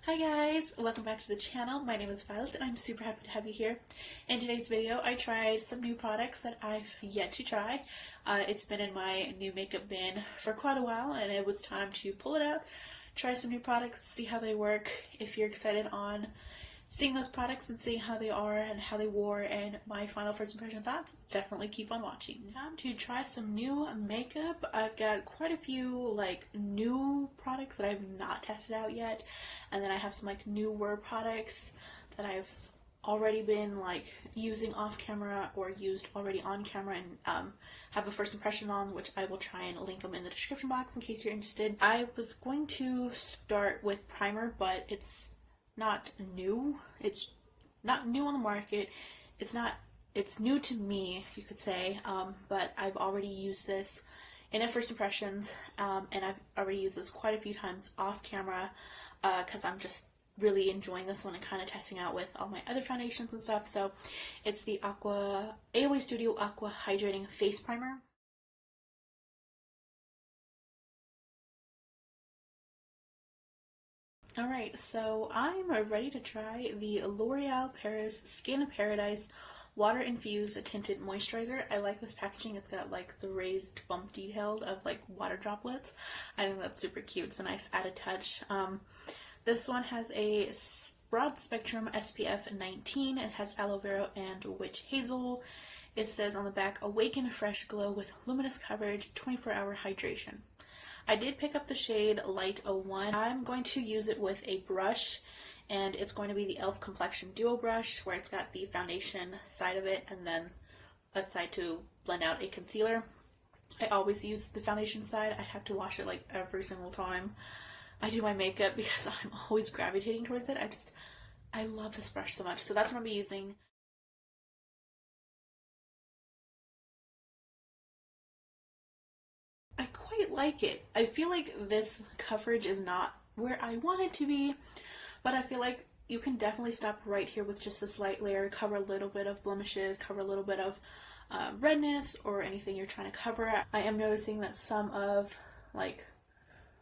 Hi guys, welcome back to the channel. My name is Violet and I'm super happy to have you here. In today's video I tried some new products that I've yet to try. It's been in my new makeup bin for quite a while and it was time to pull it out, try some new products, see how they work. If you're excited on seeing those products and seeing how they are and how they wore and my final first impression thoughts, definitely keep on watching. Time to try some new makeup. I've got quite a few new products that I've not tested out yet, and then I have some newer products that I've already been using off camera or used already on camera and have a first impression on, which I will try and link them in the description box in case you're interested. I was going to start with primer, but it's not new. It's not new on the market. It's new to me, you could say, but I've already used this in first impressions, and I've already used this quite a few times off camera because I'm just really enjoying this one and kind of testing out with all my other foundations and stuff. So it's the Aqua AOA Studio Aqua Hydrating Face Primer. Alright, so I'm ready to try the L'Oreal Paris Skin Paradise Water Infused Tinted Moisturizer. I like this packaging. It's got the raised bump detail of water droplets. I think that's super cute. It's a nice added touch. This one has a broad spectrum SPF 19. It has aloe vera and witch hazel. It says on the back, awaken a fresh glow with luminous coverage, 24-hour hydration. I did pick up the shade Light 01. I'm going to use it with a brush, and it's going to be the e.l.f. Complexion Duo Brush, where it's got the foundation side of it and then a side to blend out a concealer. I always use the foundation side. I have to wash it every single time I do my makeup because I'm always gravitating towards it. I love this brush so much. So that's what I'm going to be using. I quite like it. I feel like this coverage is not where I want it to be, but I feel like you can definitely stop right here with just this light layer, cover a little bit of blemishes, cover a little bit of redness or anything you're trying to cover. I am noticing that some of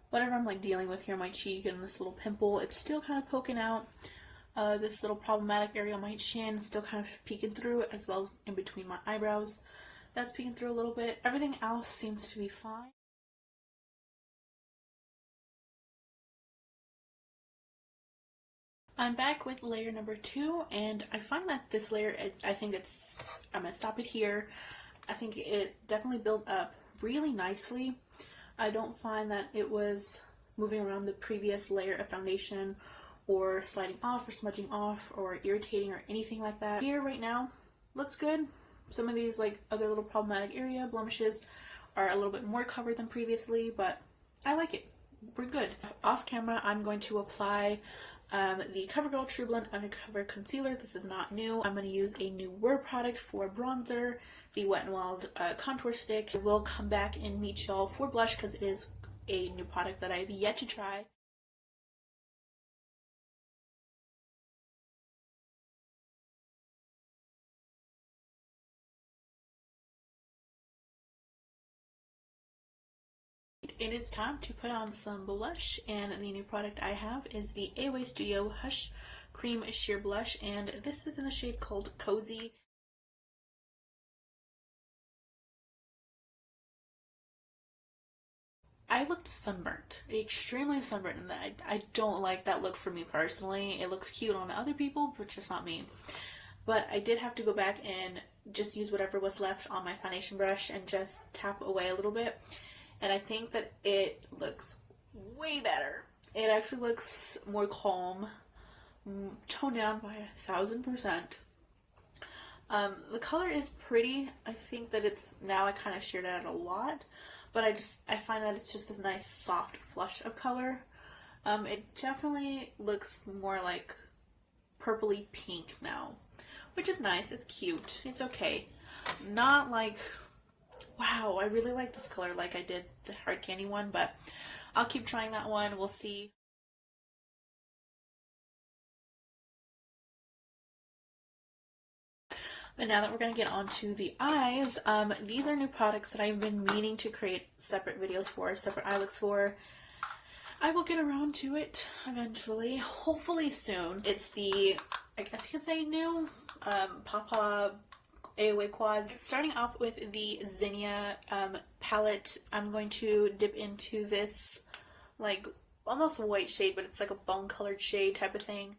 whatever I'm dealing with here on my cheek and this little pimple, it's still kind of poking out. This little problematic area on my chin still kind of peeking through, as well as in between my eyebrows. That's peeking through a little bit. Everything else seems to be fine. I'm back with layer number 2, and I find that this layer, I'm going to stop it here. I think it definitely built up really nicely. I don't find that it was moving around the previous layer of foundation or sliding off or smudging off or irritating or anything like that. Here right now looks good. Some of these other little problematic area blemishes are a little bit more covered than previously, but I like it. We're good. Off camera, I'm going to apply the CoverGirl TruBlend Undercover Concealer. This is not new. I'm going to use a newer product for bronzer, the Wet n Wild Contour Stick. I will come back and meet y'all for blush because it is a new product that I've yet to try. It is time to put on some blush, and the new product I have is the AOA Studio Hush Cream Sheer Blush, and this is in the shade called Cozy. I looked sunburnt, extremely sunburnt, and I don't like that look for me personally. It looks cute on other people, but just not me. But I did have to go back and just use whatever was left on my foundation brush and just tap away a little bit. And I think that it looks way better. It actually looks more calm, toned down by 1000%. The color is pretty. I think that now I kind of shared it out a lot, but I find that it's just a nice soft flush of color. It definitely looks more purpley pink now, which is nice. It's cute. It's okay. Not wow, I really like this color like I did the Hard Candy one, but I'll keep trying that one. We'll see. But now that we're going to get onto the eyes, these are new products that I've been meaning to create separate videos for, separate eye looks for. I will get around to it eventually, hopefully soon. It's the, I guess you could say, new Paw-Paw AOA quads. Starting off with the Zinnia palette, I'm going to dip into this like almost white shade, but it's like a bone colored shade type of thing.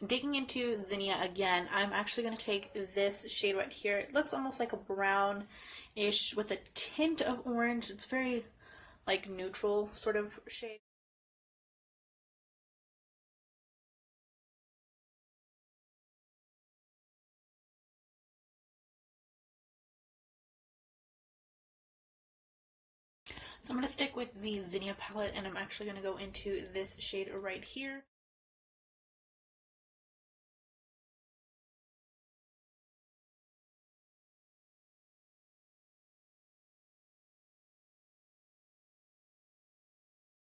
Digging into Zinnia again, I'm actually going to take this shade right here. It looks almost like a brownish with a tint of orange. It's very like neutral sort of shade. So I'm going to stick with the Zinnia palette, and I'm actually going to go into this shade right here.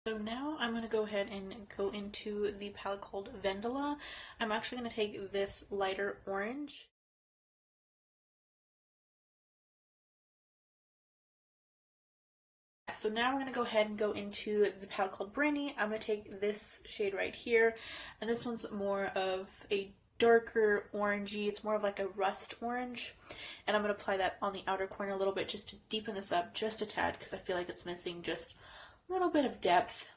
So now I'm going to go ahead and go into the palette called Vendela. I'm actually going to take this lighter orange. So now we're going to go ahead and go into the palette called Brandy. I'm going to take this shade right here, and this one's more of a darker orangey. It's more of like a rust orange, and I'm going to apply that on the outer corner a little bit just to deepen this up just a tad, because I feel like it's missing just a little bit of depth.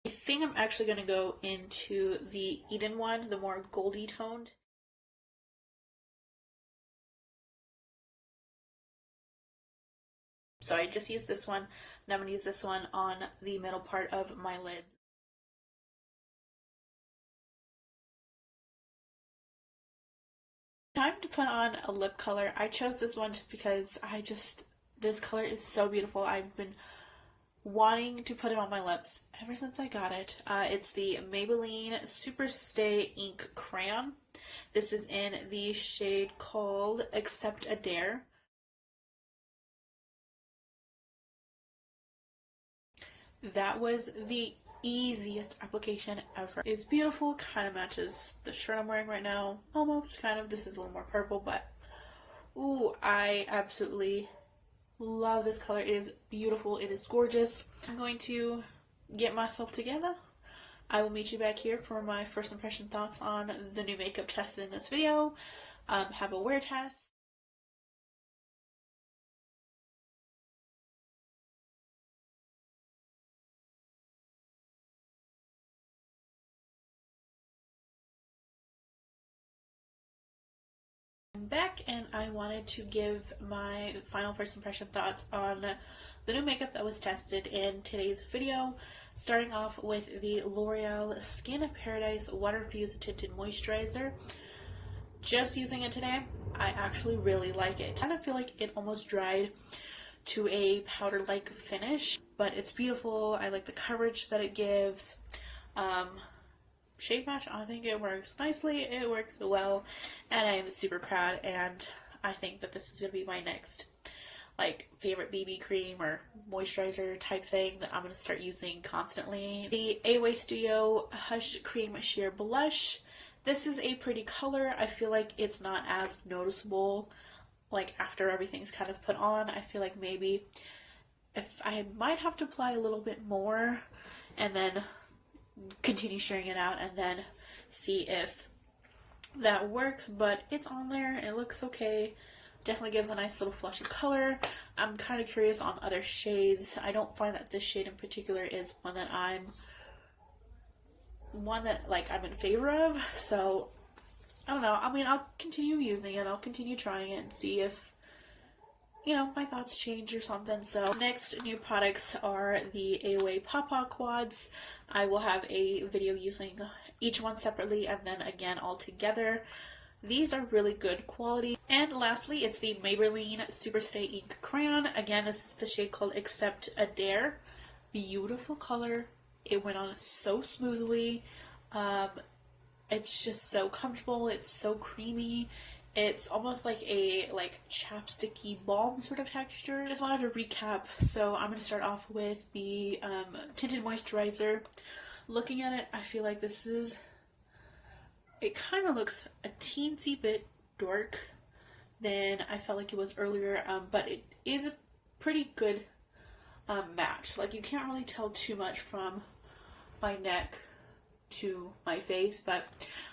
I think I'm actually going to go into the Eden one, the more goldy toned. So I just used this one, and I'm going to use this one on the middle part of my lids. Time to put on a lip color. I chose this one just because this color is so beautiful. I've been wanting to put it on my lips ever since I got it. It's the Maybelline SuperStay Ink Crayon. This is in the shade called Accept a Dare. That was the easiest application ever. It's beautiful, kind of matches the shirt I'm wearing right now. Almost, kind of. This is a little more purple, but ooh, I absolutely love this color. It is beautiful. It is gorgeous. I'm going to get myself together. I will meet you back here for my first impression thoughts on the new makeup tested in this video. Have a wear test. I'm back, and I wanted to give my final first impression thoughts on the new makeup that was tested in today's video, starting off with the L'Oreal Skin Paradise Water Fused Tinted Moisturizer. Just using it today, I actually really like it. I kind of feel like it almost dried to a powder-like finish, but it's beautiful. I like the coverage that it gives. Shade match, I think it works nicely, it works well, and I am super proud, and I think that this is going to be my next favorite BB cream or moisturizer type thing that I'm going to start using constantly. The AOA Studio Hush Cream Sheer Blush. This is a pretty color. I feel like it's not as noticeable after everything's kind of put on. I feel like maybe if I might have to apply a little bit more and then continue sharing it out and then see if that works, but it's on there. It looks okay. Definitely gives a nice little flush of color. I'm kind of curious on other shades. I don't find that this shade in particular is one that I'm in favor of, so I don't know. I mean, I'll continue using it. I'll continue trying it and see if my thoughts change or something. So next new products are the AOA Paw-Paw quads. I will have a video using each one separately and then again all together. These are really good quality. And lastly, it's the Maybelline SuperStay Ink Crayon. Again, this is the shade called Accept a Dare. Beautiful color. It went on so smoothly. It's just so comfortable. It's so creamy. It's almost like a chapsticky balm sort of texture. Just wanted to recap, so I'm going to start off with the Tinted Moisturizer. Looking at it, I feel like it kind of looks a teensy bit dark than I felt like it was earlier, but it is a pretty good matte. Like, you can't really tell too much from my neck to my face, but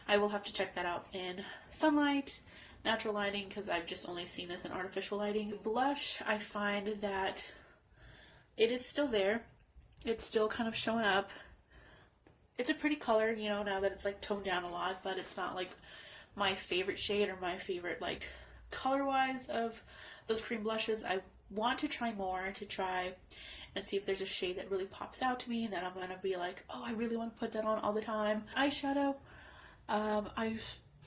I will have to check that out in sunlight, natural lighting, because I've just only seen this in artificial lighting. Blush, I find that it is still there. It's still kind of showing up. It's a pretty color, you know, now that it's like toned down a lot, but it's not like my favorite shade or my favorite like color-wise of those cream blushes. I want to try more, to try and see if there's a shade that really pops out to me that I'm gonna be like, oh, I really want to put that on all the time. Eyeshadow, I'm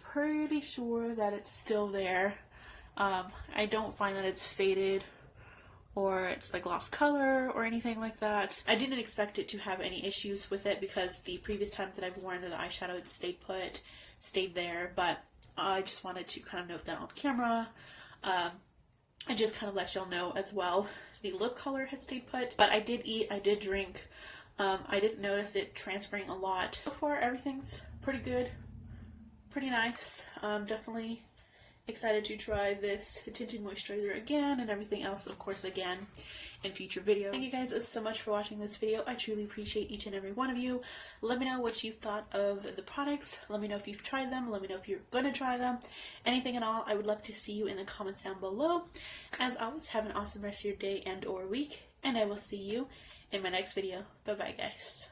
pretty sure that it's still there. I don't find that it's faded or it's like lost color or anything like that. I didn't expect it to have any issues with it because the previous times that I've worn the eyeshadow, it stayed there, but I just wanted to kind of note that on camera. And just kind of let y'all know as well. The lip color has stayed put, but I did eat, I did drink. I didn't notice it transferring a lot. So far, everything's pretty good, pretty nice. Definitely excited to try this Tinted Moisturizer again, and everything else, of course, again in future videos. Thank you guys so much for watching this video. I truly appreciate each and every one of you. Let me know what you thought of the products. Let me know if you've tried them. Let me know if you're going to try them. Anything at all, I would love to see you in the comments down below. As always, have an awesome rest of your day and or week, and I will see you in my next video. Bye bye, guys.